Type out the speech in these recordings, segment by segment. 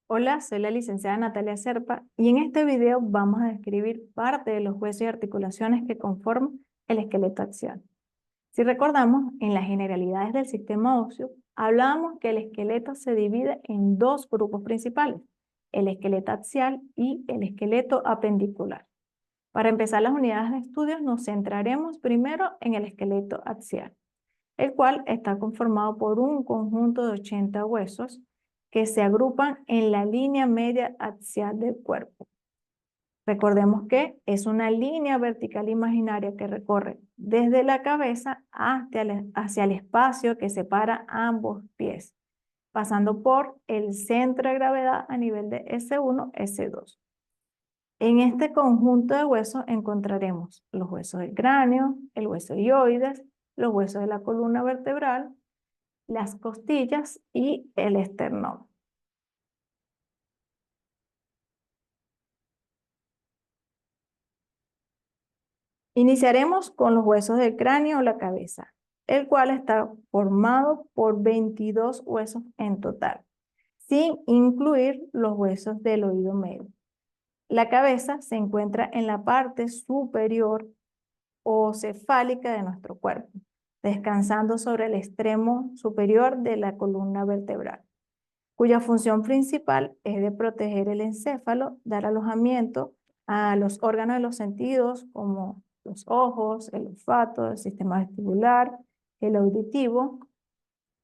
Hola, soy la licenciada Natalia Serpa y en este video vamos a describir parte de los huesos y articulaciones que conforman el esqueleto axial. Si recordamos, en las generalidades del sistema óseo, hablábamos que el esqueleto se divide en dos grupos principales, el esqueleto axial y el esqueleto apendicular. Para empezar las unidades de estudios nos centraremos primero en el esqueleto axial, el cual está conformado por un conjunto de 80 huesos que se agrupan en la línea media axial del cuerpo. Recordemos que es una línea vertical imaginaria que recorre desde la cabeza hacia el espacio que separa ambos pies, pasando por el centro de gravedad a nivel de S1, S2. En este conjunto de huesos encontraremos los huesos del cráneo, el hueso hioides, los huesos de la columna vertebral, las costillas y el esternón. Iniciaremos con los huesos del cráneo o la cabeza, el cual está formado por 22 huesos en total, sin incluir los huesos del oído medio. La cabeza se encuentra en la parte superior o cefálica de nuestro cuerpo, descansando sobre el extremo superior de la columna vertebral, cuya función principal es de proteger el encéfalo, dar alojamiento a los órganos de los sentidos como los ojos, el olfato, el sistema vestibular, el auditivo,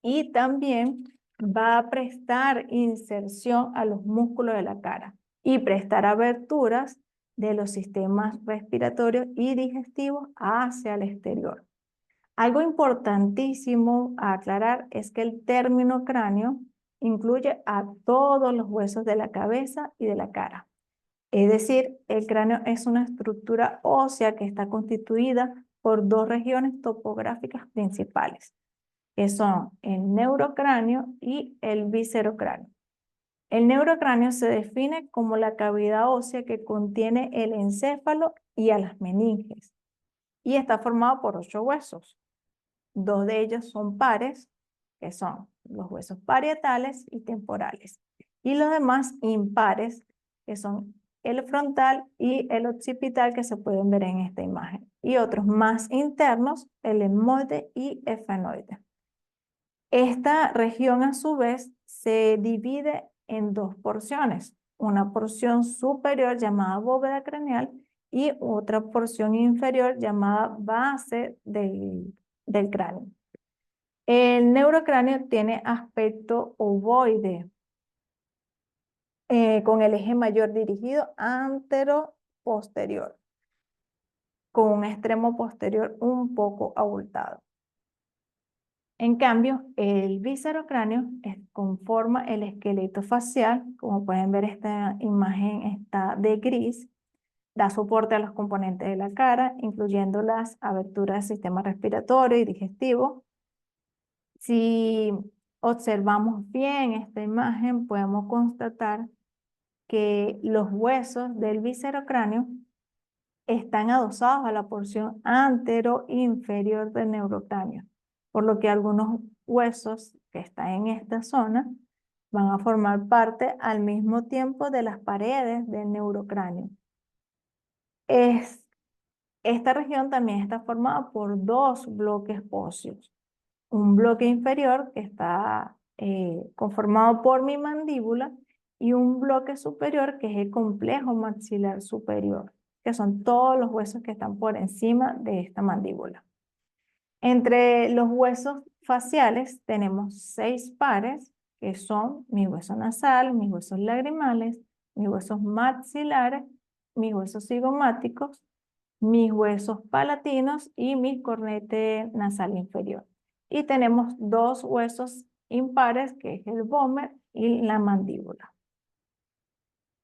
y también va a prestar inserción a los músculos de la cara y prestar aberturas de los sistemas respiratorios y digestivos hacia el exterior. Algo importantísimo a aclarar es que el término cráneo incluye a todos los huesos de la cabeza y de la cara. Es decir, el cráneo es una estructura ósea que está constituida por dos regiones topográficas principales, que son el neurocráneo y el viscerocráneo. El neurocráneo se define como la cavidad ósea que contiene el encéfalo y a las meninges, y está formado por 8 huesos. Dos de ellos son pares, que son los huesos parietales y temporales, y los demás impares, que son el frontal y el occipital, que se pueden ver en esta imagen, y otros más internos, el etmoide y efenoide. Esta región, a su vez, se divide en dos porciones, una porción superior llamada bóveda craneal y otra porción inferior llamada base del cráneo. El neurocráneo tiene aspecto ovoide, con el eje mayor dirigido antero-posterior, con un extremo posterior un poco abultado. En cambio, el viscerocráneo conforma el esqueleto facial. Como pueden ver, esta imagen está de gris. Da soporte a los componentes de la cara, incluyendo las aberturas del sistema respiratorio y digestivo. Si observamos bien esta imagen, podemos constatar que los huesos del viscerocráneo están adosados a la porción antero-inferior del neurocráneo, por lo que algunos huesos que están en esta zona van a formar parte al mismo tiempo de las paredes del neurocráneo. Esta región también está formada por dos bloques óseos. Un bloque inferior que está conformado por mi mandíbula y un bloque superior que es el complejo maxilar superior, que son todos los huesos que están por encima de esta mandíbula. Entre los huesos faciales tenemos 6 pares, que son mi hueso nasal, mis huesos lagrimales, mis huesos maxilares, mis huesos cigomáticos, mis huesos palatinos y mi cornete nasal inferior. Y tenemos 2 huesos impares, que es el vómer y la mandíbula.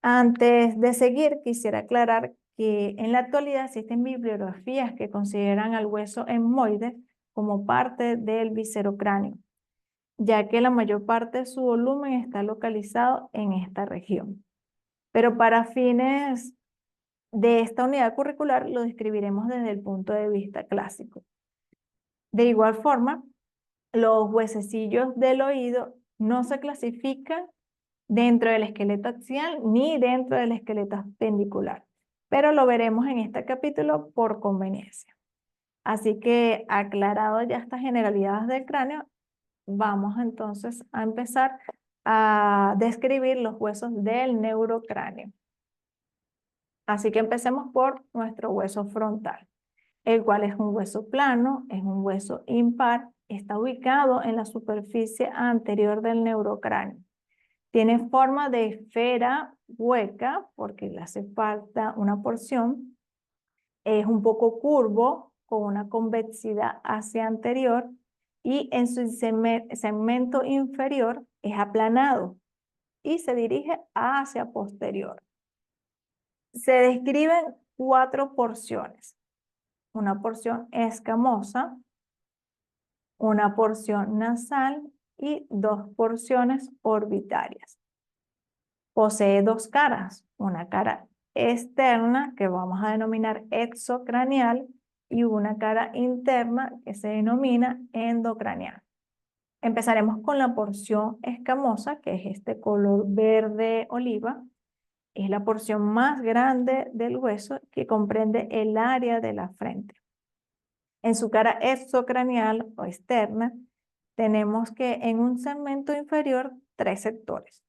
Antes de seguir, quisiera aclarar que en la actualidad existen bibliografías que consideran al hueso etmoide como parte del viscerocráneo, ya que la mayor parte de su volumen está localizado en esta región. Pero para fines de esta unidad curricular lo describiremos desde el punto de vista clásico. De igual forma, los huesecillos del oído no se clasifican dentro del esqueleto axial ni dentro del esqueleto appendicular, pero lo veremos en este capítulo por conveniencia. Así que aclarado ya estas generalidades del cráneo, vamos entonces a empezar a describir los huesos del neurocráneo. Así que empecemos por nuestro hueso frontal, el cual es un hueso plano, es un hueso impar, está ubicado en la superficie anterior del neurocráneo. Tiene forma de esfera hueca, porque le hace falta una porción. Es un poco curvo, con una convexidad hacia anterior, y en su segmento inferior es aplanado y se dirige hacia posterior. Se describen 4 porciones. Una porción escamosa, una porción nasal y 2 porciones orbitarias. Posee 2 caras, una cara externa que vamos a denominar exocranial y una cara interna que se denomina endocranial. Empezaremos con la porción escamosa, que es este color verde oliva. Es la porción más grande del hueso que comprende el área de la frente. En su cara exocranial o externa, tenemos que en un segmento inferior 3 sectores.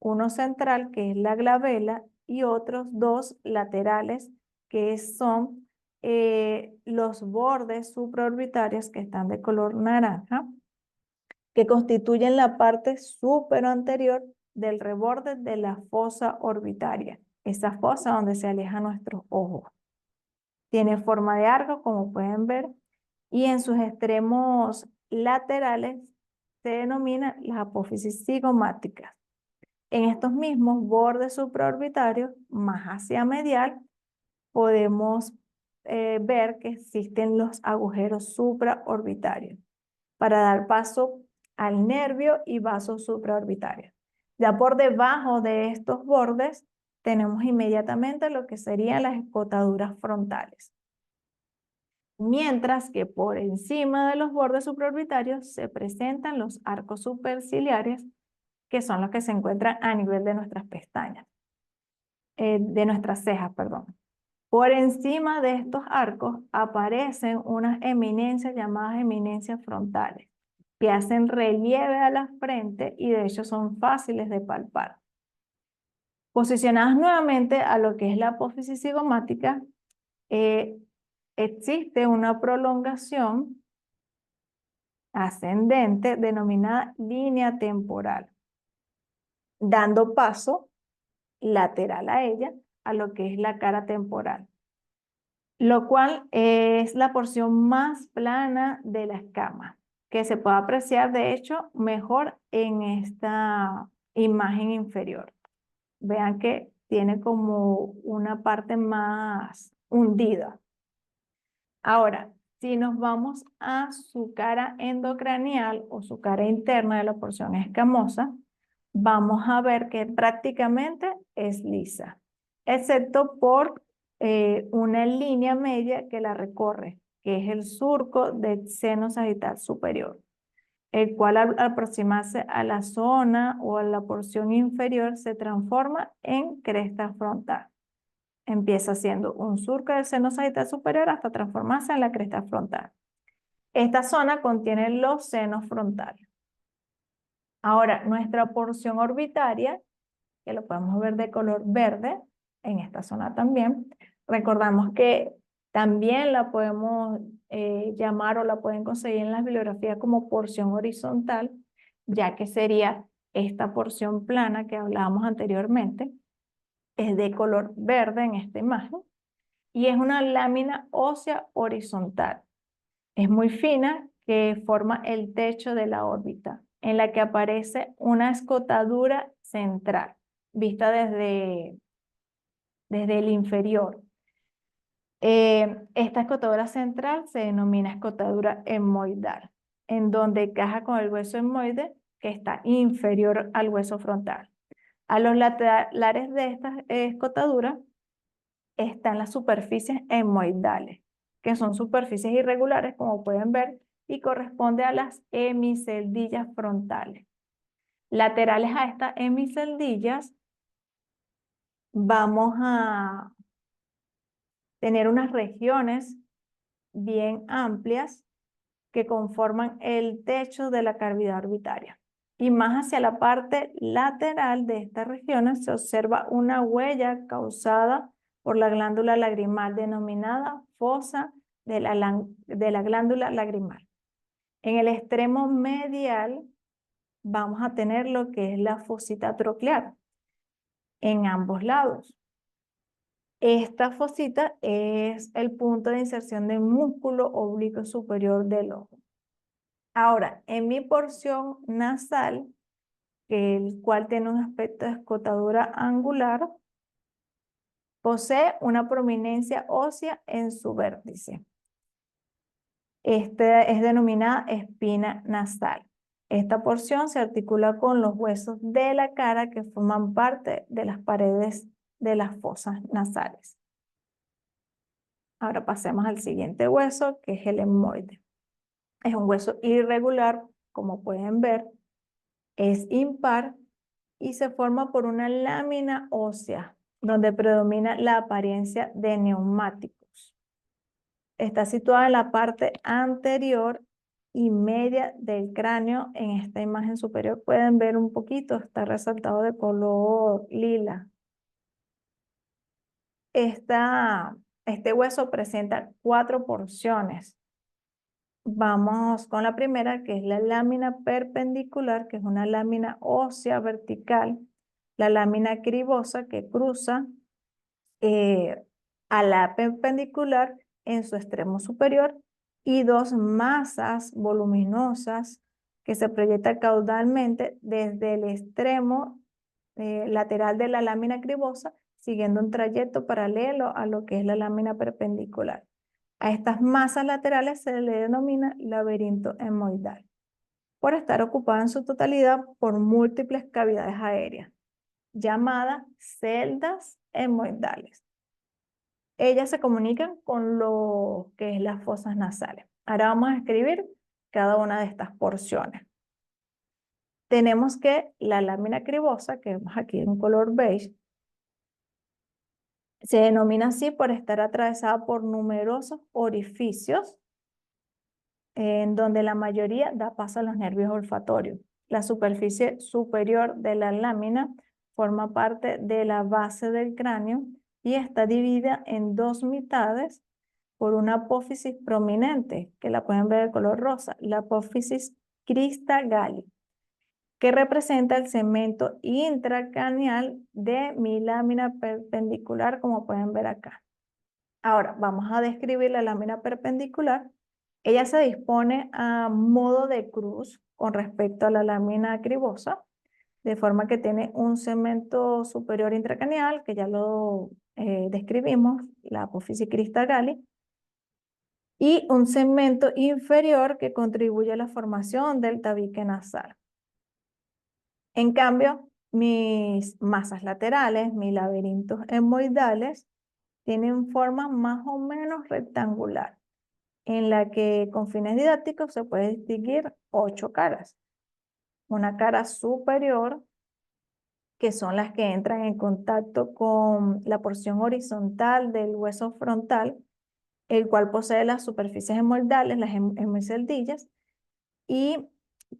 Uno central, que es la glabela, y otros 2 laterales, que son los bordes supraorbitarios, que están de color naranja, que constituyen la parte superanterior del reborde de la fosa orbitaria, esa fosa donde se alejan nuestros ojos. Tiene forma de arco, como pueden ver, y en sus extremos laterales se denominan las apófisis cigomáticas. En estos mismos bordes supraorbitarios, más hacia medial, podemos ver que existen los agujeros supraorbitarios para dar paso al nervio y vaso supraorbitario. Ya por debajo de estos bordes tenemos inmediatamente lo que serían las escotaduras frontales. Mientras que por encima de los bordes supraorbitarios se presentan los arcos superciliares, que son los que se encuentran a nivel de nuestras pestañas, de nuestras cejas, perdón. Por encima de estos arcos aparecen unas eminencias llamadas eminencias frontales, que hacen relieve a la frente y de hecho son fáciles de palpar. Posicionadas nuevamente a lo que es la apófisis cigomática, existe una prolongación ascendente denominada línea temporal, dando paso lateral a ella a lo que es la cara temporal, lo cual es la porción más plana de la escama, que se puede apreciar de hecho mejor en esta imagen inferior. Vean que tiene como una parte más hundida. Ahora, si nos vamos a su cara endocranial o su cara interna de la porción escamosa, vamos a ver que prácticamente es lisa, excepto por una línea media que la recorre, que es el surco del seno sagital superior, el cual al aproximarse a la zona o a la porción inferior se transforma en cresta frontal. Empieza siendo un surco del seno sagital superior hasta transformarse en la cresta frontal. Esta zona contiene los senos frontales. Ahora, nuestra porción orbitaria, que lo podemos ver de color verde, en esta zona también, recordamos que también la podemos llamar o la pueden conseguir en las bibliografías como porción horizontal, ya que sería esta porción plana que hablábamos anteriormente, es de color verde en esta imagen, y es una lámina ósea horizontal. Es muy fina, que forma el techo de la órbita, en la que aparece una escotadura central, vista desde el inferior. Esta escotadura central se denomina escotadura etmoidal, en donde encaja con el hueso etmoide, que está inferior al hueso frontal. A los laterales de esta escotadura están las superficies etmoidales, que son superficies irregulares, como pueden ver, y corresponde a las hemiceldillas frontales. Laterales a estas hemiceldillas vamos a tener unas regiones bien amplias que conforman el techo de la cavidad orbitaria. Y más hacia la parte lateral de estas regiones se observa una huella causada por la glándula lagrimal denominada fosa de la glándula lagrimal. En el extremo medial vamos a tener lo que es la fosita troclear en ambos lados. Esta fosita es el punto de inserción del músculo oblicuo superior del ojo. Ahora, en mi porción nasal, el cual tiene un aspecto de escotadura angular, posee una prominencia ósea en su vértice. Esta es denominada espina nasal. Esta porción se articula con los huesos de la cara que forman parte de las paredes de las fosas nasales. Ahora pasemos al siguiente hueso, que es el etmoide. Es un hueso irregular, como pueden ver, es impar y se forma por una lámina ósea, donde predomina la apariencia de neumáticos. Está situada en la parte anterior y media del cráneo. En esta imagen superior pueden ver un poquito, está resaltado de color lila. Este hueso presenta 4 porciones. Vamos con la primera, que es la lámina perpendicular, que es una lámina ósea vertical. La lámina cribosa, que cruza a la perpendicular en su extremo superior, y 2 masas voluminosas que se proyectan caudalmente desde el extremo lateral de la lámina cribosa, siguiendo un trayecto paralelo a lo que es la lámina perpendicular. A estas masas laterales se le denomina laberinto etmoidal, por estar ocupada en su totalidad por múltiples cavidades aéreas, llamadas celdas etmoidales. Ellas se comunican con lo que es las fosas nasales. Ahora vamos a escribir cada una de estas porciones. Tenemos que la lámina cribosa, que vemos aquí en color beige, se denomina así por estar atravesada por numerosos orificios en donde la mayoría da paso a los nervios olfatorios. La superficie superior de la lámina forma parte de la base del cráneo y está dividida en 2 mitades por una apófisis prominente, que la pueden ver de color rosa, la apófisis crista galli, que representa el segmento intracraneal de mi lámina perpendicular, como pueden ver acá. Ahora, vamos a describir la lámina perpendicular. Ella se dispone a modo de cruz con respecto a la lámina cribosa, de forma que tiene un segmento superior intracraneal, que ya lo describimos, la apófisis crista galli, y un segmento inferior que contribuye a la formación del tabique nasal. En cambio, mis masas laterales, mis laberintos etmoidales, tienen forma más o menos rectangular, en la que con fines didácticos se puede distinguir 8 caras. Una cara superior, que son las que entran en contacto con la porción horizontal del hueso frontal, el cual posee las superficies etmoidales, las hemiceldillas, y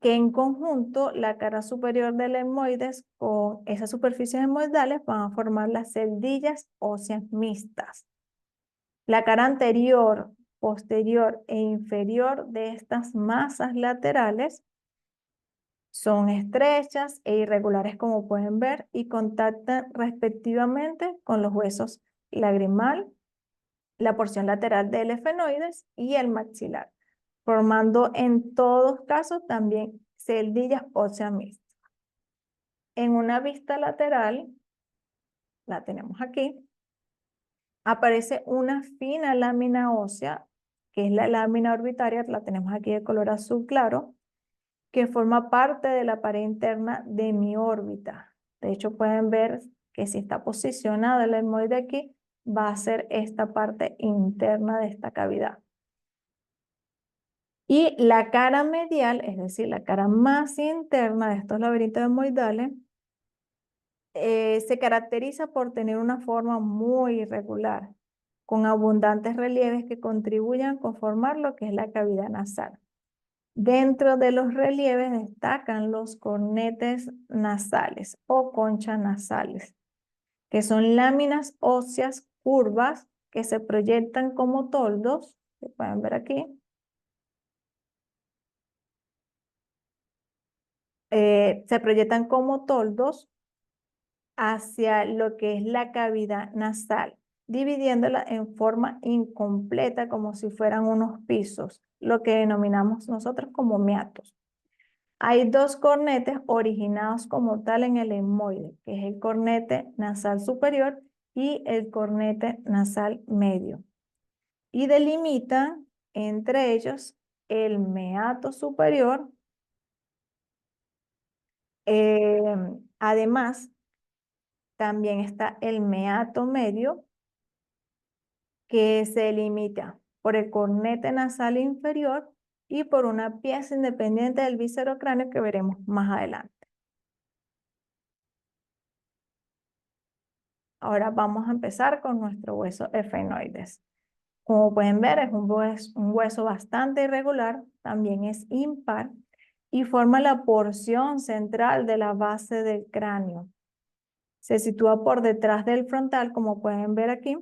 que en conjunto la cara superior del etmoides con esas superficies etmoidales van a formar las celdillas óseas mixtas. La cara anterior, posterior e inferior de estas masas laterales son estrechas e irregulares, como pueden ver, y contactan respectivamente con los huesos lagrimal, la porción lateral del efenoides y el maxilar, formando en todos casos también celdillas óseas mixtas. En una vista lateral, la tenemos aquí, aparece una fina lámina ósea, que es la lámina orbitaria, la tenemos aquí de color azul claro, que forma parte de la pared interna de mi órbita. De hecho, pueden ver que si está posicionado el etmoide aquí, va a ser esta parte interna de esta cavidad. Y la cara medial, es decir, la cara más interna de estos laberintos etmoidales, se caracteriza por tener una forma muy irregular, con abundantes relieves que contribuyen a conformar lo que es la cavidad nasal. Dentro de los relieves destacan los cornetes nasales o conchas nasales, que son láminas óseas curvas que se proyectan como toldos, que pueden ver aquí, se proyectan como toldos hacia lo que es la cavidad nasal, dividiéndola en forma incompleta como si fueran unos pisos, lo que denominamos nosotros como meatos. Hay dos cornetes originados como tal en el etmoide, que es el cornete nasal superior y el cornete nasal medio, y delimitan entre ellos el meato superior. Además, también está el meato medio, que se delimita por el cornete nasal inferior y por una pieza independiente del viscerocráneo que veremos más adelante. Ahora vamos a empezar con nuestro hueso efenoides. Como pueden ver, es un hueso bastante irregular, también es impar y forma la porción central de la base del cráneo. Se sitúa por detrás del frontal, como pueden ver aquí,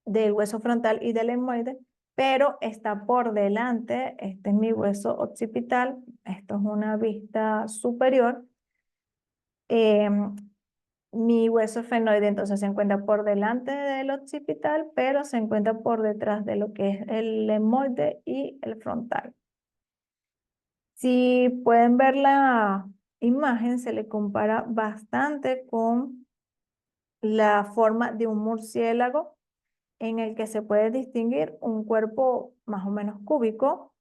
del hueso frontal y del etmoide, pero está por delante. Este es mi hueso occipital, esto es una vista superior. Mi hueso efenoide entonces se encuentra por delante del occipital, pero se encuentra por detrás de lo que es el etmoide y el frontal. Si pueden ver la imagen, se le compara bastante con la forma de un murciélago, en el que se puede distinguir un cuerpo más o menos cúbico,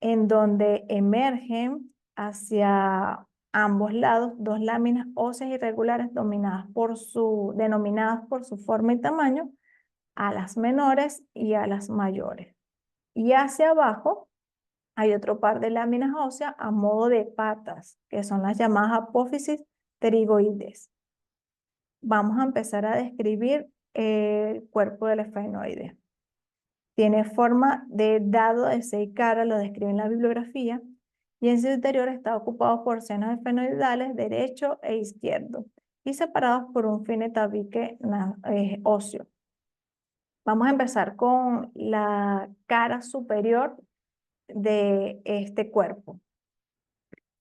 en donde emergen hacia ambos lados dos láminas óseas irregulares denominadas por su forma y tamaño, alas menores y alas mayores. Y hacia abajo hay otro par de láminas óseas a modo de patas, que son las llamadas apófisis pterigoides. Vamos a empezar a describir el cuerpo del efenoide. Tiene forma de dado de 6 caras, lo describe en la bibliografía, y en su interior está ocupado por senos efenoidales derecho e izquierdo, y separados por un fino tabique óseo. Vamos a empezar con la cara superior de este cuerpo.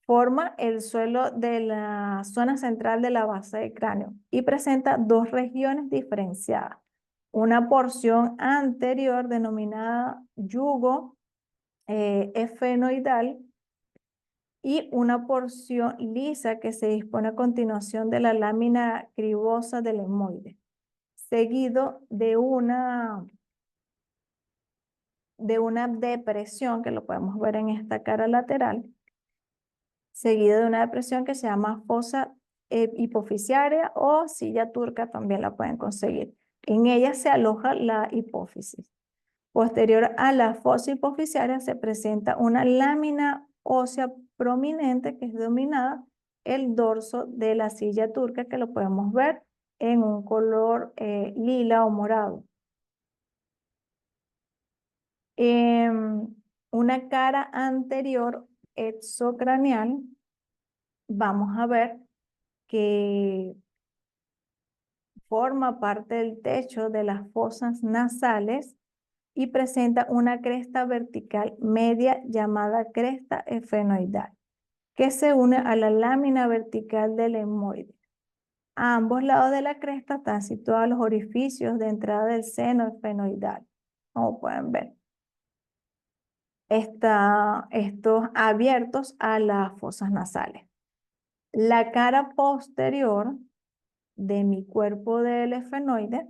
Forma el suelo de la zona central de la base del cráneo y presenta dos regiones diferenciadas. Una porción anterior denominada yugo efenoidal y una porción lisa que se dispone a continuación de la lámina cribosa del etmoide, seguido de una depresión, que lo podemos ver en esta cara lateral, seguido de una depresión que se llama fosa hipofisiaria o silla turca, también la pueden conseguir. En ella se aloja la hipófisis. Posterior a la fosa hipofisiaria se presenta una lámina ósea prominente que es denominada el dorso de la silla turca, que lo podemos ver en un color lila o morado. Una cara anterior exocraneal, vamos a ver que forma parte del techo de las fosas nasales y presenta una cresta vertical media llamada cresta efenoidal, que se une a la lámina vertical del etmoide. A ambos lados de la cresta están situados los orificios de entrada del seno efenoidal, como pueden ver. Estos abiertos a las fosas nasales. La cara posterior de mi cuerpo del efenoide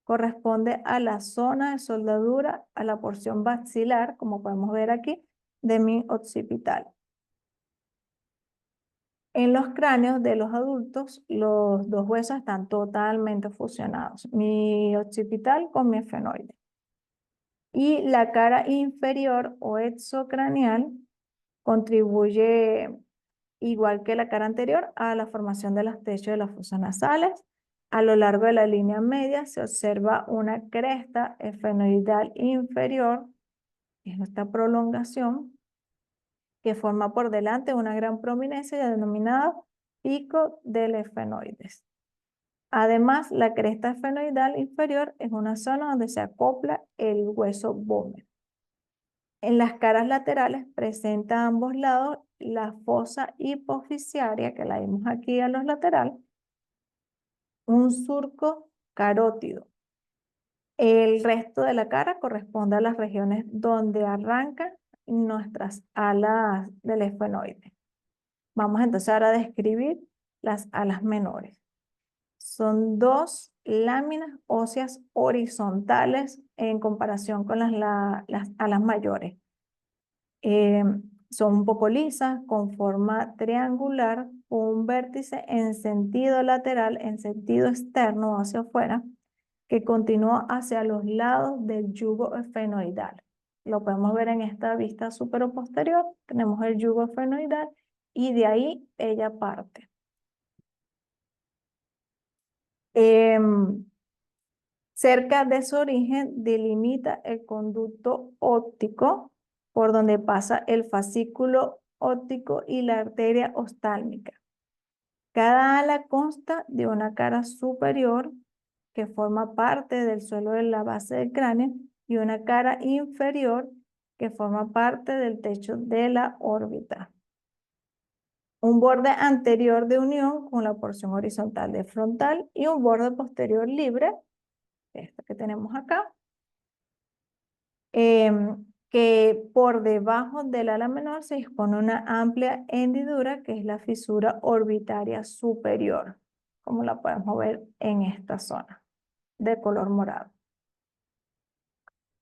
corresponde a la zona de soldadura, a la porción maxilar, como podemos ver aquí, de mi occipital. En los cráneos de los adultos, los dos huesos están totalmente fusionados, mi occipital con mi efenoide. Y la cara inferior o exocraneal contribuye, igual que la cara anterior, a la formación de los techos de las fosas nasales. A lo largo de la línea media se observa una cresta esfenoidal inferior, que es esta prolongación, que forma por delante una gran prominencia denominada pico del esfenoides. Además, la cresta esfenoidal inferior es una zona donde se acopla el hueso vómero. En las caras laterales presenta a ambos lados la fosa hipofisiaria, que la vemos aquí a los laterales, un surco carótido. El resto de la cara corresponde a las regiones donde arrancan nuestras alas del esfenoide. Vamos entonces ahora a describir las alas menores. Son dos láminas óseas horizontales en comparación con las alas mayores. Son un poco lisas, con forma triangular, un vértice en sentido lateral, en sentido externo hacia afuera, que continúa hacia los lados del yugo esfenoidal. Lo podemos ver en esta vista supero-posterior. Tenemos el yugo esfenoidal y de ahí ella parte. Cerca de su origen delimita el conducto óptico por donde pasa el fascículo óptico y la arteria oftálmica. Cada ala consta de una cara superior que forma parte del suelo de la base del cráneo y una cara inferior que forma parte del techo de la órbita. Un borde anterior de unión con la porción horizontal del frontal y un borde posterior libre, esta que tenemos acá, que por debajo del ala menor se dispone una amplia hendidura que es la fisura orbitaria superior, como la podemos ver en esta zona de color morado.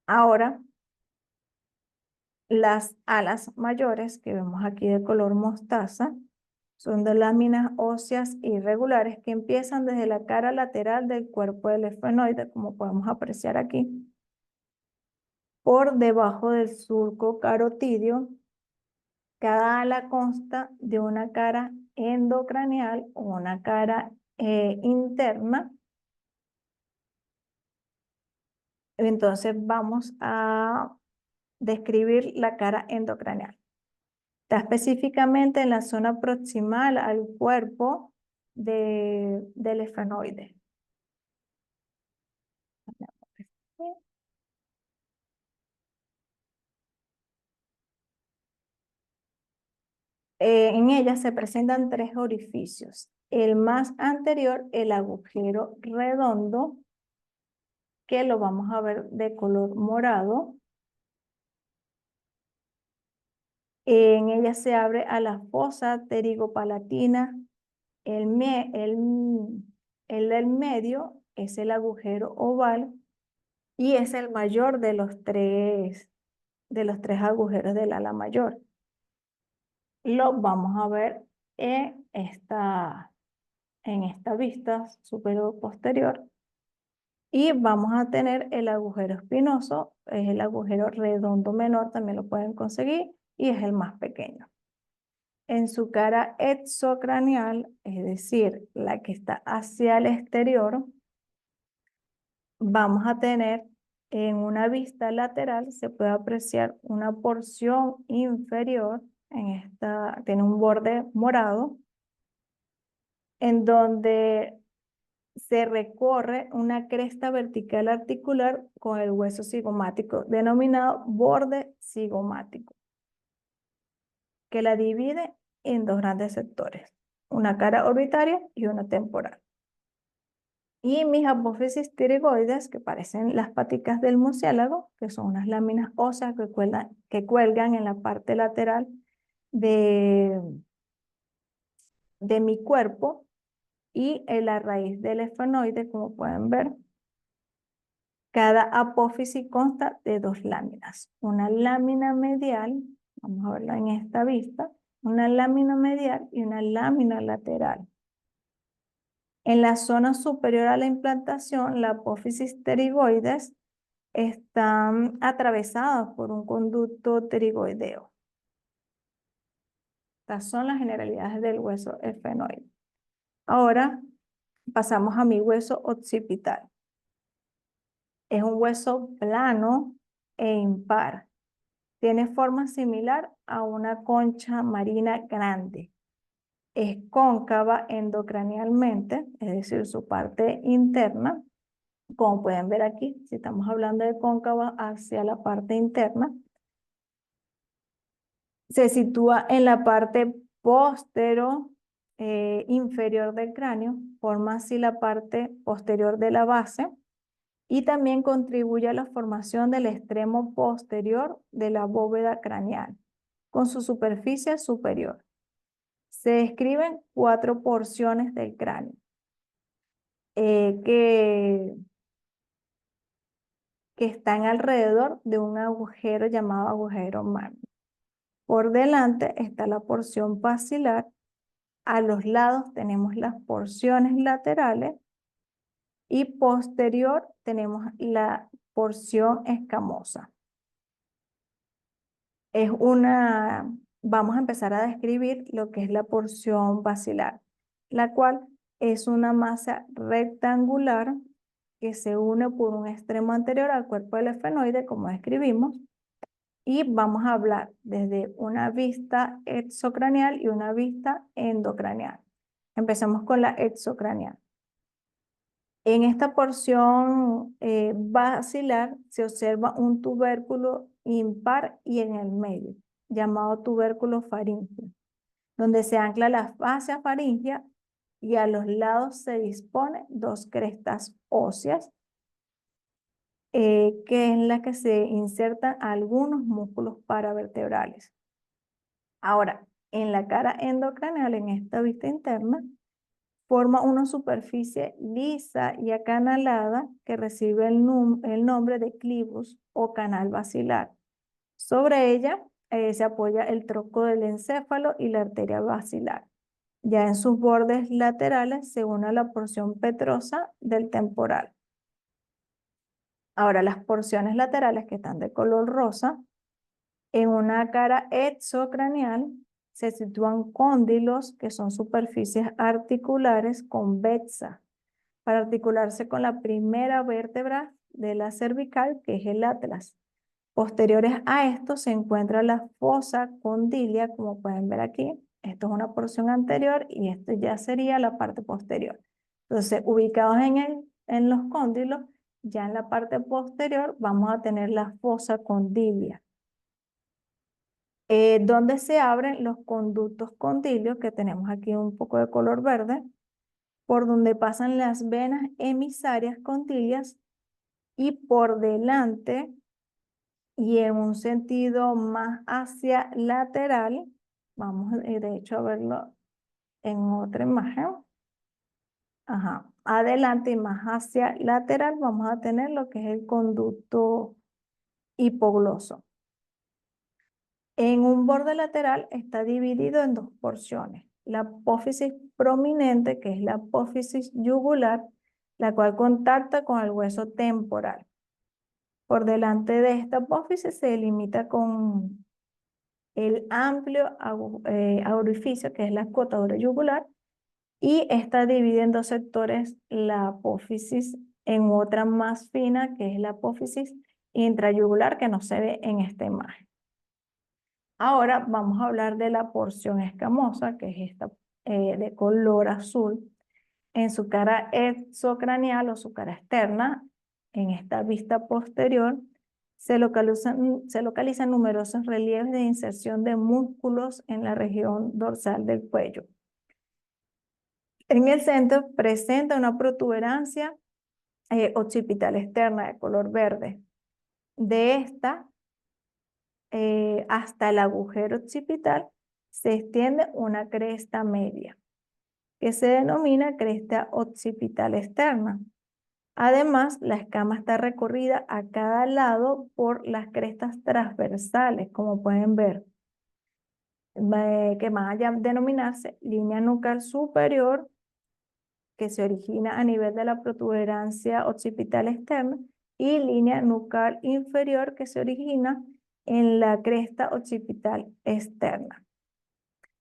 Ahora, las alas mayores que vemos aquí de color mostaza son de láminas óseas irregulares que empiezan desde la cara lateral del cuerpo del esfenoide, como podemos apreciar aquí, por debajo del surco carotidio. Cada ala consta de una cara endocraneal o una cara interna. Entonces vamos a describir la cara endocraneal. Está específicamente en la zona proximal al cuerpo del esfenoide. En ella se presentan tres orificios. El más anterior, el agujero redondo, que lo vamos a ver de color morado. En ella se abre a la fosa pterigopalatina. El del medio es el agujero oval y es el mayor de los tres agujeros del ala mayor. Lo vamos a ver en esta vista superior posterior. Y vamos a tener el agujero espinoso, es el agujero redondo menor, también lo pueden conseguir, y es el más pequeño. En su cara exocraneal, es decir, la que está hacia el exterior, vamos a tener en una vista lateral, se puede apreciar una porción inferior, tiene un borde morado, en donde se recorre una cresta vertical articular con el hueso cigomático, denominado borde cigomático, que la divide en dos grandes sectores, una cara orbitaria y una temporal. Y mis apófisis tiroides, que parecen las paticas del murciélago, que son unas láminas óseas que cuelgan en la parte lateral de mi cuerpo, y en la raíz del esfenoide, como pueden ver. Cada apófisis consta de dos láminas. Una lámina medial, vamos a verla en esta vista, una lámina medial y una lámina lateral. En la zona superior a la implantación, la apófisis pterigoides están atravesados por un conducto pterigoideo. Estas son las generalidades del hueso esfenoide. Ahora pasamos a mi hueso occipital. Es un hueso plano e impar. Tiene forma similar a una concha marina grande. Es cóncava endocranialmente, es decir, su parte interna. Como pueden ver aquí, si estamos hablando de cóncava hacia la parte interna, se sitúa en la parte inferior del cráneo, forma así la parte posterior de la base y también contribuye a la formación del extremo posterior de la bóveda craneal, con su superficie superior. Se describen 4 porciones del cráneo que están alrededor de un agujero llamado agujero magno. Por delante está la porción basilar, a los lados tenemos las porciones laterales y posterior tenemos la porción escamosa. Vamos a empezar a describir lo que es la porción basilar, la cual es una masa rectangular que se une por un extremo anterior al cuerpo del esfenoide, como describimos, y vamos a hablar desde una vista exocraneal y una vista endocraneal. Empecemos con la exocraneal. En esta porción basilar se observa un tubérculo impar y en el medio, llamado tubérculo faríngeo, donde se ancla la fascia faríngea y a los lados se disponen 2 crestas óseas, que es la que se insertan algunos músculos paravertebrales. Ahora, en la cara endocraneal, en esta vista interna, forma una superficie lisa y acanalada que recibe el nombre de clivus o canal basilar. Sobre ella se apoya el tronco del encéfalo y la arteria basilar. Ya en sus bordes laterales se une la porción petrosa del temporal. Ahora, las porciones laterales que están de color rosa, en una cara exocraneal se sitúan cóndilos, que son superficies articulares convexas, para articularse con la primera vértebra de la cervical, que es el atlas. Posteriores a esto se encuentra la fosa condilia, como pueden ver aquí. Esto es una porción anterior y esto ya sería la parte posterior. Entonces, ubicados en los cóndilos, ya en la parte posterior vamos a tener la fosa condilia, donde se abren los conductos condilios, que tenemos aquí un poco de color verde, por donde pasan las venas emisarias condilias y por delante y en un sentido más hacia lateral, vamos de hecho a verlo en otra imagen, adelante y más hacia lateral vamos a tener lo que es el conducto hipogloso. En un borde lateral está dividido en 2 porciones. La apófisis prominente, que es la apófisis yugular, la cual contacta con el hueso temporal. Por delante de esta apófisis se delimita con el amplio orificio, que es la escotadura yugular, y está dividida en 2 sectores la apófisis en otra más fina, que es la apófisis intrayugular, que no se ve en esta imagen. Ahora vamos a hablar de la porción escamosa, que es esta de color azul. En su cara exocraneal o su cara externa, en esta vista posterior, se localizan numerosos relieves de inserción de músculos en la región dorsal del cuello. En el centro presenta una protuberancia occipital externa de color verde. De esta hasta el agujero occipital se extiende una cresta media, que se denomina cresta occipital externa. Además, la escama está recorrida a cada lado por las crestas transversales, como pueden ver, que van a denominarse línea nucal superior, que se origina a nivel de la protuberancia occipital externa, y línea nucal inferior que se origina en la cresta occipital externa.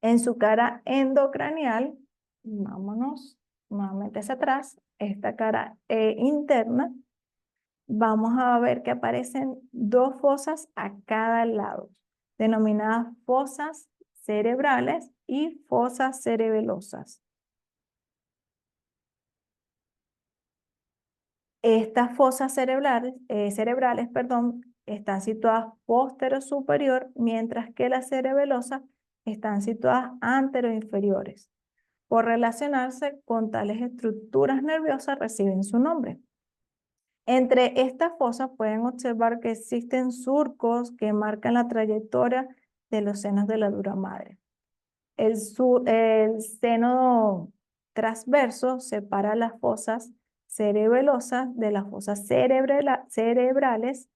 En su cara endocranial, vámonos nuevamente hacia atrás, esta cara interna, vamos a ver que aparecen dos fosas a cada lado, denominadas fosas cerebrales y fosas cerebelosas. Estas fosas cerebrales, están situadas posterior superior, mientras que las cerebelosas están situadas anterior inferiores. Por relacionarse con tales estructuras nerviosas reciben su nombre. Entre estas fosas pueden observar que existen surcos que marcan la trayectoria de los senos de la dura madre. El seno transverso separa las fosas cerebelosas de las fosas cerebrales,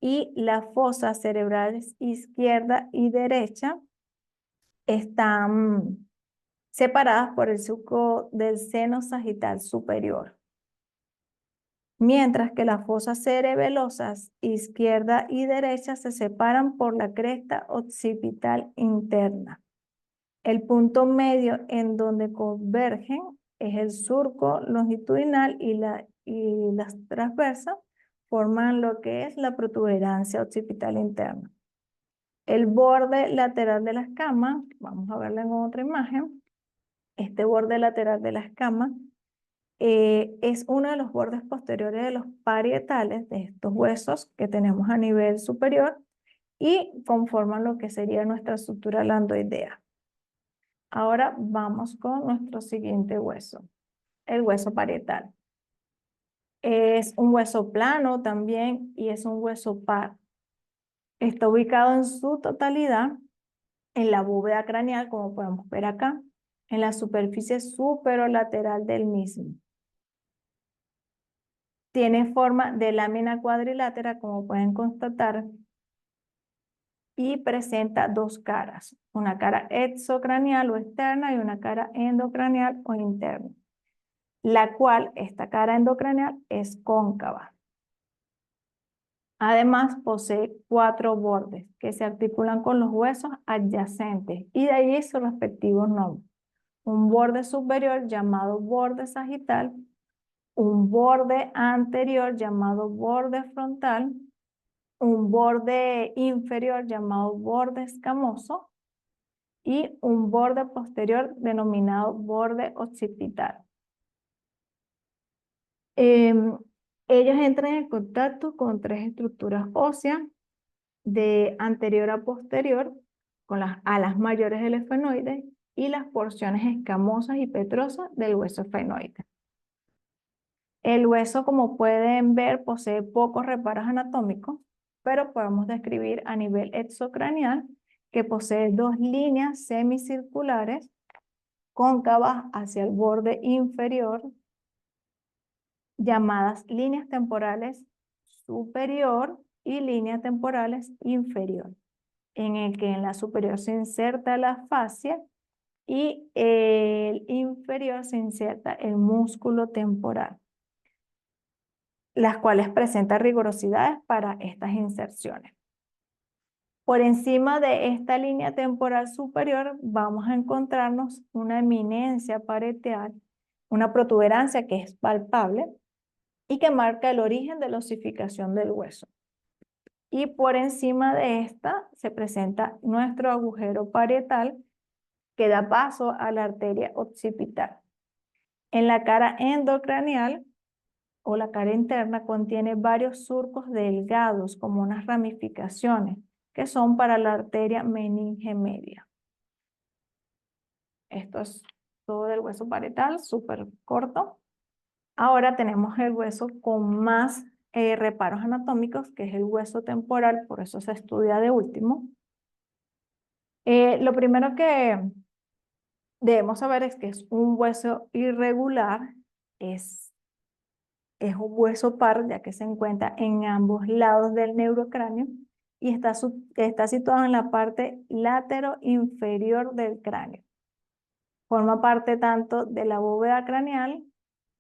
y las fosas cerebrales izquierda y derecha están separadas por el surco del seno sagital superior, mientras que las fosas cerebelosas izquierda y derecha se separan por la cresta occipital interna. El punto medio en donde convergen es el surco longitudinal y las transversas forman lo que es la protuberancia occipital interna. El borde lateral de la escama, vamos a verlo en otra imagen, este borde lateral de la escama es uno de los bordes posteriores de los parietales de estos huesos que tenemos a nivel superior y conforman lo que sería nuestra estructura landoidea. Ahora vamos con nuestro siguiente hueso, el hueso parietal. Es un hueso plano también y es un hueso par. Está ubicado en su totalidad en la bóveda craneal, como podemos ver acá, en la superficie superolateral del mismo. Tiene forma de lámina cuadrilátera, como pueden constatar, y presenta dos caras, una cara exocraneal o externa y una cara endocraneal o interna, la cual esta cara endocraneal es cóncava. Además, posee 4 bordes que se articulan con los huesos adyacentes y de ahí sus respectivos nombres. Un borde superior llamado borde sagital, un borde anterior llamado borde frontal, un borde inferior llamado borde escamoso y un borde posterior denominado borde occipital. Ellos entran en contacto con 3 estructuras óseas de anterior a posterior, con las alas mayores del esfenoide y las porciones escamosas y petrosas del hueso esfenoide. El hueso, como pueden ver, posee pocos reparos anatómicos, pero podemos describir a nivel exocraneal que posee 2 líneas semicirculares cóncavas hacia el borde inferior, llamadas líneas temporales superior y líneas temporales inferior, en el que en la superior se inserta la fascia y el inferior se inserta el músculo temporal, las cuales presentan rigurosidades para estas inserciones. Por encima de esta línea temporal superior vamos a encontrarnos una eminencia parietal, una protuberancia que es palpable y que marca el origen de la osificación del hueso. Y por encima de esta se presenta nuestro agujero parietal que da paso a la arteria occipital. En la cara endocraneal o la cara interna contiene varios surcos delgados como unas ramificaciones que son para la arteria meninge media. Esto es todo del hueso parietal, súper corto. Ahora tenemos el hueso con más reparos anatómicos, que es el hueso temporal, por eso se estudia de último. Lo primero que debemos saber es que es un hueso irregular, es un hueso par, ya que se encuentra en ambos lados del neurocráneo y está situado en la parte latero-inferior del cráneo. Forma parte tanto de la bóveda craneal,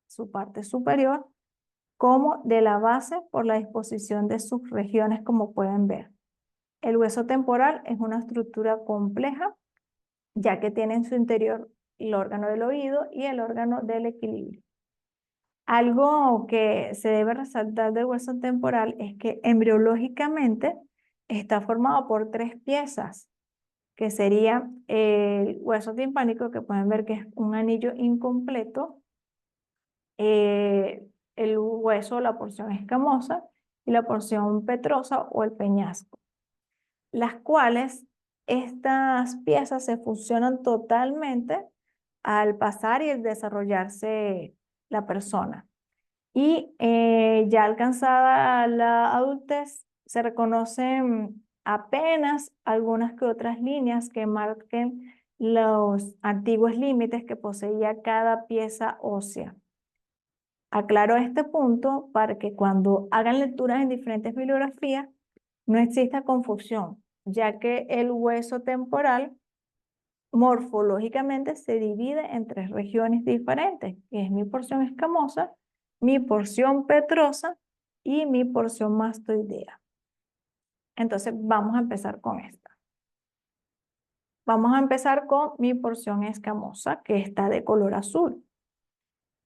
su parte superior, como de la base por la disposición de sus regiones, como pueden ver. El hueso temporal es una estructura compleja, ya que tiene en su interior el órgano del oído y el órgano del equilibrio. Algo que se debe resaltar del hueso temporal es que embriológicamente está formado por 3 piezas, que sería el hueso timpánico, que pueden ver que es un anillo incompleto, el hueso, la porción escamosa y la porción petrosa o el peñasco, las cuales estas piezas se fusionan totalmente al pasar y el desarrollarse la persona. Y ya alcanzada la adultez, se reconocen apenas algunas que otras líneas que marquen los antiguos límites que poseía cada pieza ósea. Aclaro este punto para que cuando hagan lecturas en diferentes bibliografías no exista confusión, ya que el hueso temporal morfológicamente se divide en 3 regiones diferentes, que es mi porción escamosa, mi porción petrosa y mi porción mastoidea. Entonces vamos a empezar con esta. Vamos a empezar con mi porción escamosa, que está de color azul.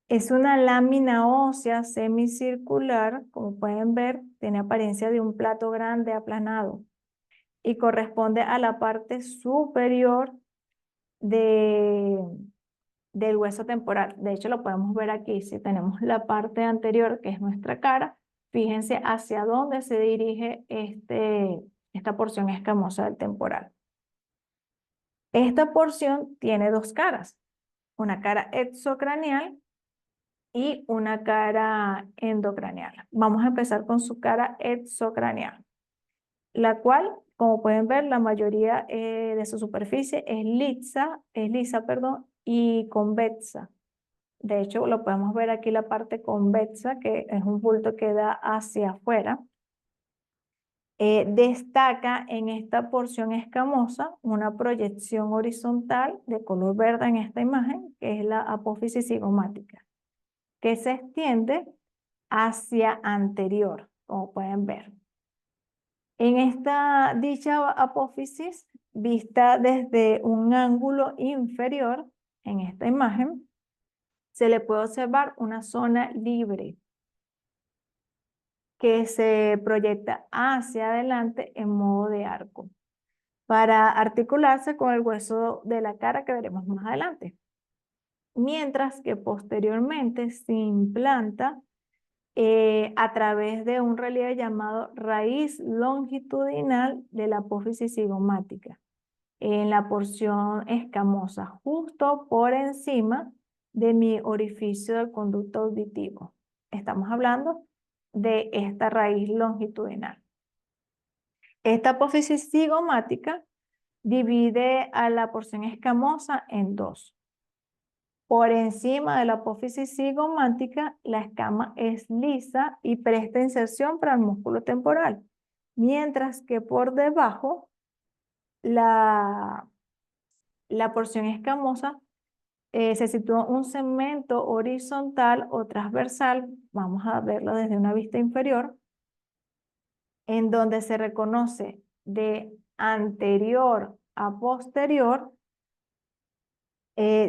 Es una lámina ósea semicircular, como pueden ver, tiene apariencia de un plato grande aplanado y corresponde a la parte superior del hueso temporal. De hecho, lo podemos ver aquí. Si tenemos la parte anterior, que es nuestra cara, fíjense hacia dónde se dirige esta porción escamosa del temporal. Esta porción tiene 2 caras, una cara exocraneal y una cara endocraneal. Vamos a empezar con su cara exocraneal, la cual, como pueden ver, la mayoría de su superficie es lisa, perdón, y convexa. De hecho, lo podemos ver aquí la parte convexa, que es un bulto que da hacia afuera. Destaca en esta porción escamosa una proyección horizontal de color verde en esta imagen, que es la apófisis cigomática, que se extiende hacia anterior, como pueden ver. En esta dicha apófisis, vista desde un ángulo inferior, en esta imagen, se le puede observar una zona libre que se proyecta hacia adelante en modo de arco para articularse con el hueso de la cara que veremos más adelante. Mientras que posteriormente se implanta a través de un relieve llamado raíz longitudinal de la apófisis cigomática, en la porción escamosa, justo por encima de mi orificio del conducto auditivo. Estamos hablando de esta raíz longitudinal. Esta apófisis cigomática divide a la porción escamosa en 2. Por encima de la apófisis cigomática, la escama es lisa y presta inserción para el músculo temporal, mientras que por debajo la porción escamosa se sitúa un segmento horizontal o transversal, vamos a verlo desde una vista inferior, en donde se reconoce de anterior a posterior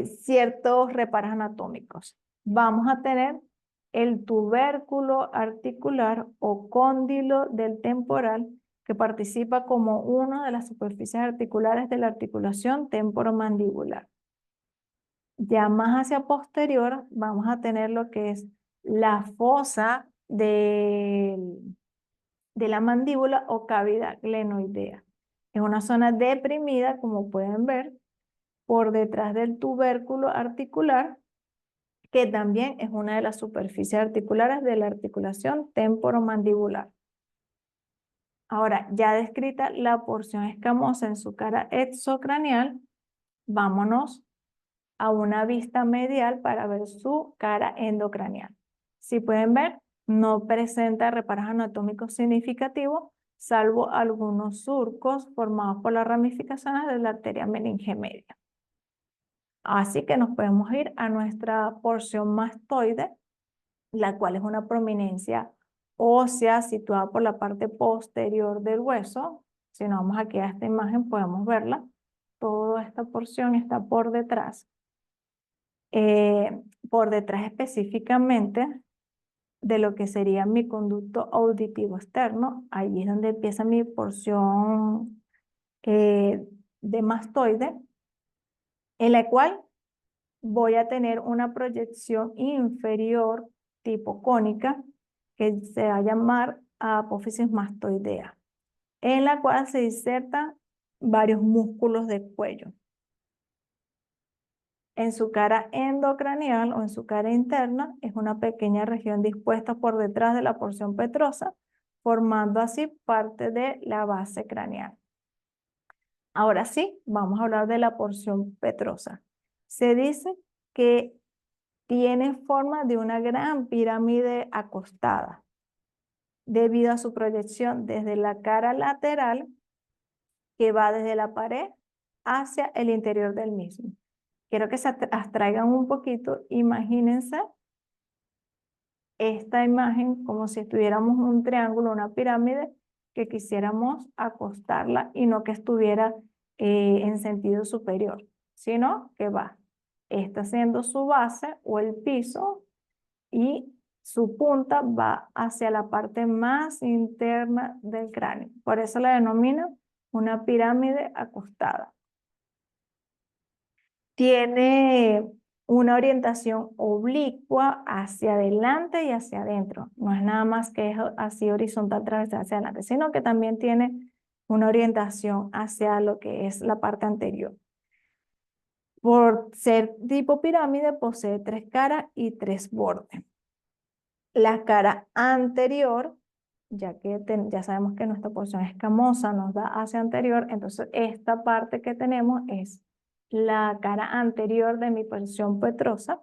ciertos reparos anatómicos. Vamos a tener el tubérculo articular o cóndilo del temporal, que participa como una de las superficies articulares de la articulación temporomandibular. Ya más hacia posterior vamos a tener lo que es la fosa de la mandíbula o cavidad glenoidea. Es una zona deprimida, como pueden ver, por detrás del tubérculo articular, que también es una de las superficies articulares de la articulación temporomandibular. Ahora, ya descrita la porción escamosa en su cara exocraneal, vámonos a una vista medial para ver su cara endocraneal. Si pueden ver, no presenta reparos anatómicos significativos, salvo algunos surcos formados por las ramificaciones de la arteria meninge media. Así que nos podemos ir a nuestra porción mastoide, la cual es una prominencia ósea situada por la parte posterior del hueso. Si nos vamos aquí a esta imagen, podemos verla. Toda esta porción está por detrás. Por detrás específicamente de lo que sería mi conducto auditivo externo. Allí es donde empieza mi porción de mastoide, en la cual voy a tener una proyección inferior tipo cónica que se va a llamar apófisis mastoidea, en la cual se insertan varios músculos del cuello. En su cara endocranial o en su cara interna es una pequeña región dispuesta por detrás de la porción petrosa, formando así parte de la base craneal. Ahora sí, vamos a hablar de la porción petrosa. Se dice que tiene forma de una gran pirámide acostada, debido a su proyección desde la cara lateral que va desde la pared hacia el interior del mismo. Quiero que se abstraigan un poquito, imagínense esta imagen como si estuviéramos un triángulo, una pirámide, que quisiéramos acostarla y no que estuviera en sentido superior, sino que va, está siendo su base o el piso y su punta va hacia la parte más interna del cráneo. Por eso la denomino una pirámide acostada. Tiene una orientación oblicua hacia adelante y hacia adentro. No es nada más que es así horizontal transversal hacia adelante, sino que también tiene una orientación hacia lo que es la parte anterior. Por ser tipo pirámide, posee 3 caras y 3 bordes. La cara anterior, ya que ya sabemos que nuestra porción escamosa nos da hacia anterior, entonces esta parte que tenemos es la cara anterior de mi porción petrosa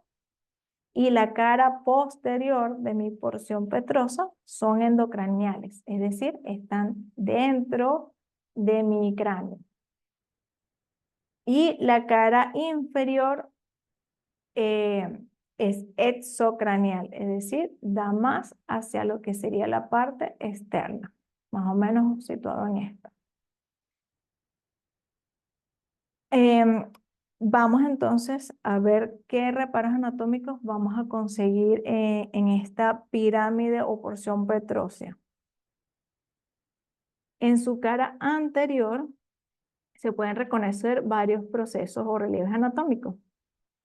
y la cara posterior de mi porción petrosa son endocraniales, es decir, están dentro de mi cráneo. Y la cara inferior es exocranial, es decir, da más hacia lo que sería la parte externa, más o menos situado en esta. Vamos entonces a ver qué reparos anatómicos vamos a conseguir en esta pirámide o porción petrósea. En su cara anterior se pueden reconocer varios procesos o relieves anatómicos.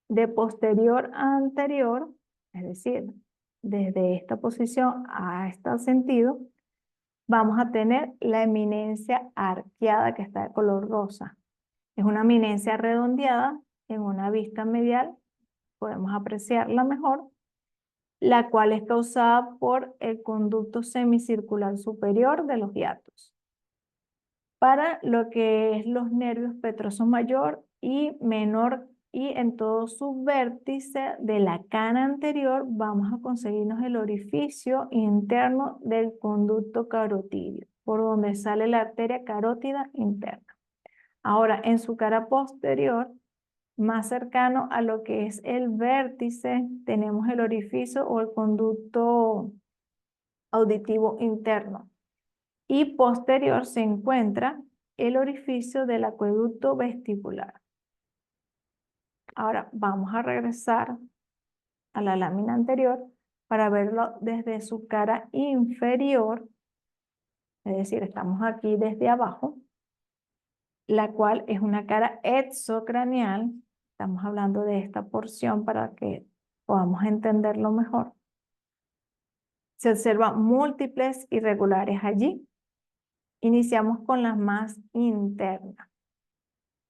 De posterior a anterior, es decir, desde esta posición a este sentido, vamos a tener la eminencia arqueada que está de color rosa. Es una eminencia redondeada en una vista medial, podemos apreciarla mejor, la cual es causada por el conducto semicircular superior de los hiatos. Para lo que es los nervios petroso mayor y menor y en todo su vértice de la cana anterior vamos a conseguirnos el orificio interno del conducto carotídeo, por donde sale la arteria carótida interna. Ahora, en su cara posterior, más cercano a lo que es el vértice, tenemos el orificio o el conducto auditivo interno. Y posterior se encuentra el orificio del acueducto vestibular. Ahora vamos a regresar a la lámina anterior para verlo desde su cara inferior, es decir, estamos aquí desde abajo, la cual es una cara exocranial. Estamos hablando de esta porción para que podamos entenderlo mejor. Se observan múltiples irregulares allí. Iniciamos con las más internas,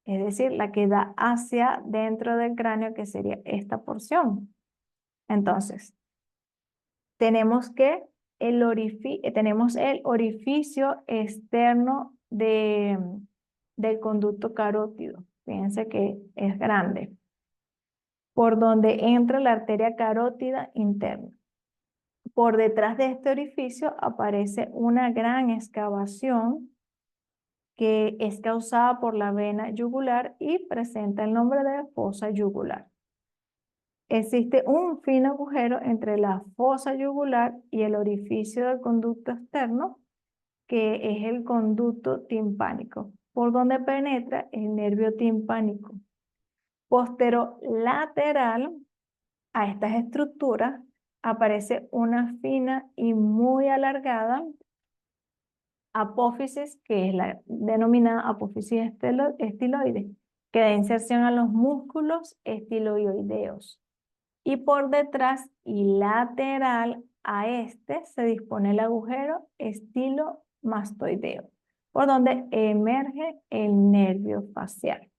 es decir, la que da hacia dentro del cráneo, que sería esta porción. Entonces, tenemos el orificio externo del conducto carótido. Fíjense que es grande, por donde entra la arteria carótida interna. Por detrás de este orificio aparece una gran excavación que es causada por la vena yugular y presenta el nombre de fosa yugular. Existe un fino agujero entre la fosa yugular y el orificio del conducto externo, que es el conducto timpánico, por donde penetra el nervio timpánico. Posterolateral a estas estructuras aparece una fina y muy alargada apófisis, que es la denominada apófisis estiloide, que da inserción a los músculos estiloioideos. Y por detrás y lateral a este se dispone el agujero estilomastoideo, por donde emerge el nervio facial.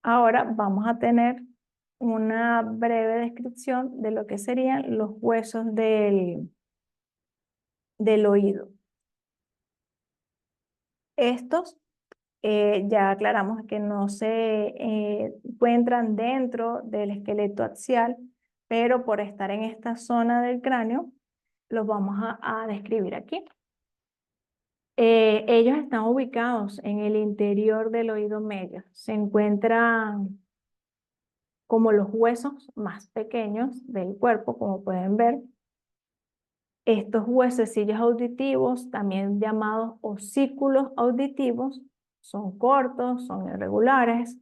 Ahora vamos a tener una breve descripción de lo que serían los huesos del oído. Estos ya aclaramos que no se encuentran dentro del esqueleto axial, pero por estar en esta zona del cráneo, los vamos a describir aquí. Ellos están ubicados en el interior del oído medio. Se encuentran como los huesos más pequeños del cuerpo, como pueden ver. Estos huesecillos auditivos, también llamados osículos auditivos, son cortos, son irregulares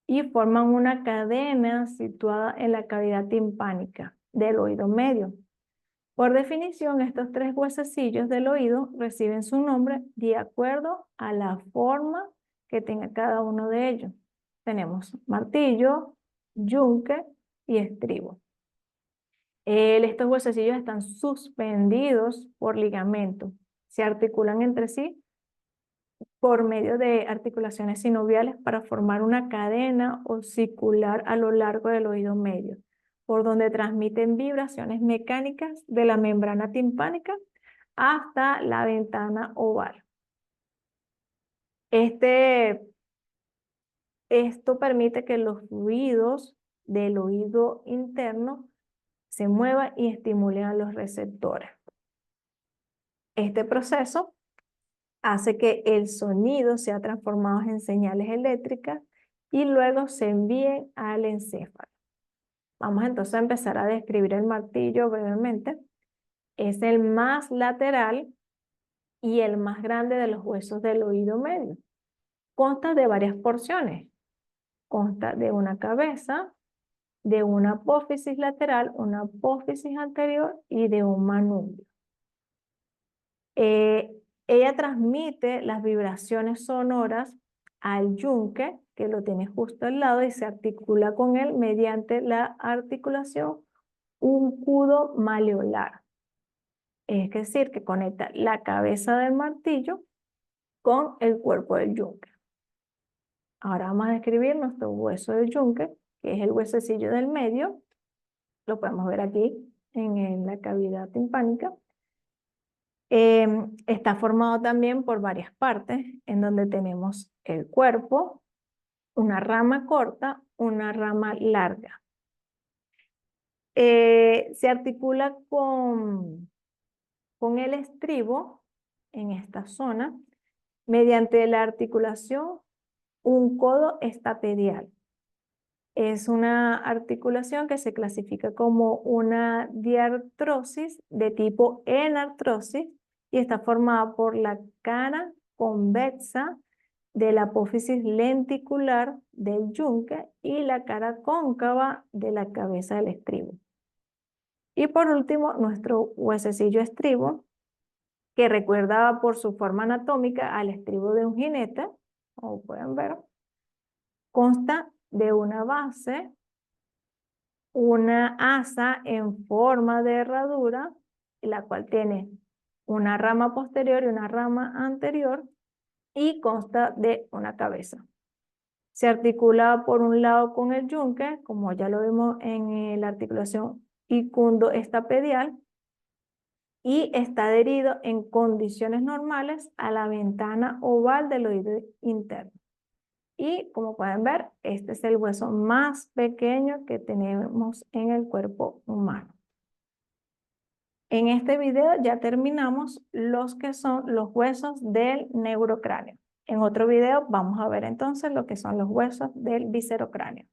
y forman una cadena situada en la cavidad timpánica del oído medio. Por definición, estos tres huesecillos del oído reciben su nombre de acuerdo a la forma que tenga cada uno de ellos. Tenemos martillo, yunque y estribo. Estos huesecillos están suspendidos por ligamentos. Se articulan entre sí por medio de articulaciones sinoviales para formar una cadena osicular a lo largo del oído medio, por donde transmiten vibraciones mecánicas de la membrana timpánica hasta la ventana oval. Esto permite que los fluidos del oído interno se muevan y estimulen a los receptores. Este proceso hace que el sonido sea transformado en señales eléctricas y luego se envíen al encéfalo. Vamos entonces a empezar a describir el martillo brevemente. Es el más lateral y el más grande de los huesos del oído medio. Consta de varias porciones. Consta de una cabeza, de una apófisis lateral, una apófisis anterior y de un manubrio. Ella transmite las vibraciones sonoras al yunque, que lo tiene justo al lado, y se articula con él mediante la articulación uncudo-maleolar. Es decir, que conecta la cabeza del martillo con el cuerpo del yunque. Ahora vamos a describir nuestro hueso del yunque, que es el huesecillo del medio. Lo podemos ver aquí en la cavidad timpánica. Está formado también por varias partes, en donde tenemos el cuerpo, una rama corta, una rama larga. Se articula con el estribo en esta zona mediante la articulación un codo estapedial. Es una articulación que se clasifica como una diartrosis de tipo enartrosis y está formada por la cara convexa de la apófisis lenticular del yunque y la cara cóncava de la cabeza del estribo. Y por último, nuestro huesecillo estribo, que recuerda por su forma anatómica al estribo de un jinete, como pueden ver, consta de una base, una asa en forma de herradura, la cual tiene una rama posterior y una rama anterior, y consta de una cabeza. Se articula por un lado con el yunque, como ya lo vimos en la articulación icundo-estapedial, y está adherido en condiciones normales a la ventana oval del oído interno. Y como pueden ver, este es el hueso más pequeño que tenemos en el cuerpo humano. En este video ya terminamos los que son los huesos del neurocráneo. En otro video vamos a ver entonces lo que son los huesos del viscerocráneo.